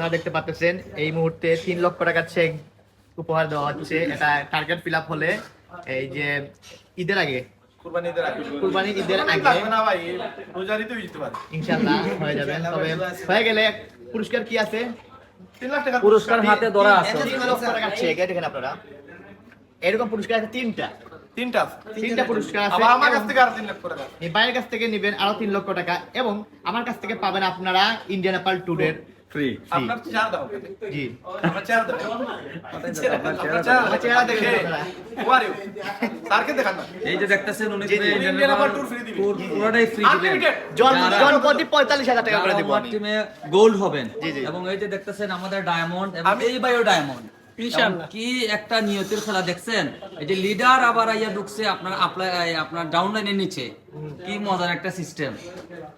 আপনারা দেখতে পাচ্ছেন এই মুহূর্তে 3 লক্ষ টাকা চেক উপহার দেওয়া হচ্ছে। এটা টার্গেট ফিল আপ হলে এই যে ঈদের আগে কুরবানির ঈদের আগে ইনশাআল্লাহ হয়ে যাবে। তবে হয়ে গেলে পুরস্কার কি আছে? 3 লাখ টাকা পুরস্কার হাতে ধরা আছে। 3 লক্ষ টাকা চেক। দেখেন আপনারা এরকম পুরস্কার আছে তিনটা পুরস্কার আছে। আবার আমার কাছ থেকে আরো 3 লাখ টাকা, এই বাইরের কাছ থেকে নেবেন আরো 3 লক্ষ টাকা এবং আমার কাছ থেকে পাবেন আপনারা ইন্ডিয়ান অ্যাপল ট্যুরের ফ্রি। আপনার চেয়ার দাও। জি আপনার চেয়ার দাও। আমার চেহারা দেখেন আপনারা। Who are you? স্যারকে দেখান না। এই যে দেখতেছেন উনি জি, জি। ইন্ডিয়ান আবার ট্যুর ফ্রি দিবে। পুরোটাই ফ্রি দিবেন। Unlimited। জন প্রতি 45,000 টাকা করে দেব আমার আমি। টিমে গোল্ড হবেন। জি, জি। এবং এই যে দেখতেছেন আমাদের ডায়মন্ড এবং এই বায়ো ডায়মন্ড ইনশাআল্লাহ। কি একটা নিয়তের খেলা দেখছেন। এই যে লিডার আবার আইয়া ঢুকছে আপনার ডাউন লাইনের নিচে। কি মজার একটা সিস্টেম।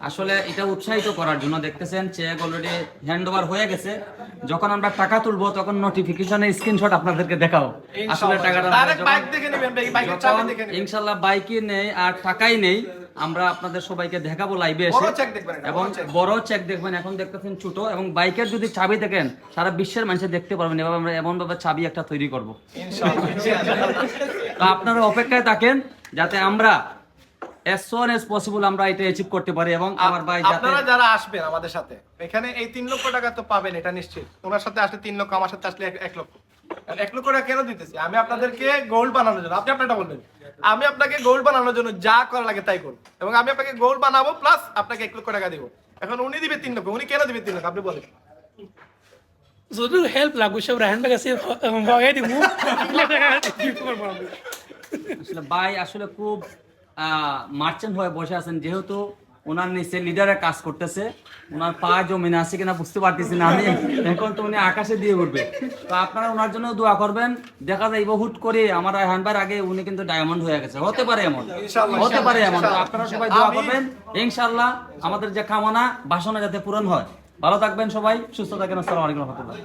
আসলে এটা উৎসাহিত করার জন্য দেখতেছেন চেক অলরেডি হ্যান্ড ওভার হয়ে গেছে। যখন আমরা টাকা তুলবো তখন নোটিফিকেশনের স্ক্রিনশট আপনাদেরকে দেখাও। আসলে টাকাটা ডাইরেক্ট বাইক দেখে নেবেন, বাইকের চাবি দেখে নেবেন। ইনশাআল্লাহ বাইকই নেই আর টাকাই নেই, আমরা আপনাদের সবাইকে দেখাবো লাইভে বড় এসে। চেক দেখবেন এটা, এবং বড় চেক। বড় চেক দেখবেন। এখন দেখতেছেন ছোট এবং বাইকের যদি চাবি দেখেন সারা বিশ্বের মানুষ দেখতে পারবেন। এভাবে আমরা এমন ভাবে চাবি একটা তৈরি করব। তো আপনারা অপেক্ষায় থাকেন যাতে আমরা as soon as possible আমরা এটা অ্যাচিভ করতে পারি। এবং আমার ভাই যাতে আপনারা যারা আসবেন আমাদের সাথে এখানে এই 3 লক্ষ টাকা তো পাবেন, এটা নিশ্চিত। ওনার সাথে আসলে 3 লক্ষ, আমার সাথে আসলে 1 লক্ষ। 1 লক্ষ টাকা কেন দিতেছি? আমি আপনাদেরকে গোল্ড বানানোর জন্য। আপনি আপনারটা বলবেন। আমি আপনাকে গোল্ড বানানোর জন্য যা করা লাগে তাই করব, এবং আমি আপনাকে গোল্ড বানাবো প্লাস আপনাকে 1 লক্ষ টাকা দিব। এখন উনি দিবে 3 লক্ষ। উনি কেন দিবে 3 লক্ষ আপনি বলেন। যদি হেল্প লাগু সব রাহান বাগ আছে ভগাই দিব আসলে ভাই আসলে খুব মার্চেন্ট হয়ে বসে আছেন, যেহেতু ওনার নিচে লিডারের কাজ করতেছে। ওনার পা জমিনে আছে কিনা বুঝতে পারতেছি না আমি। এখন তো উনি আকাশে দিয়ে উঠবে। তো আপনারা ওনার জন্য দোয়া করবেন। দেখা যায় হুট করে আমার হ্যান্ডবার আগে উনি কিন্তু ডায়মন্ড হয়ে গেছে। হতে পারে এমন, ইনশাআল্লাহ, হতে পারে এমন। তো ইনশাআল্লাহ। আপনারা সবাই দোয়া আমি- করবেন ইনশাআল্লাহ। আমাদের যে কামনা বাসনা যাতে পূরণ হয়। ভালো থাকবেন সবাই, সুস্থ থাকেন। আসসালামু আলাইকুম রহমতুল্লাহ।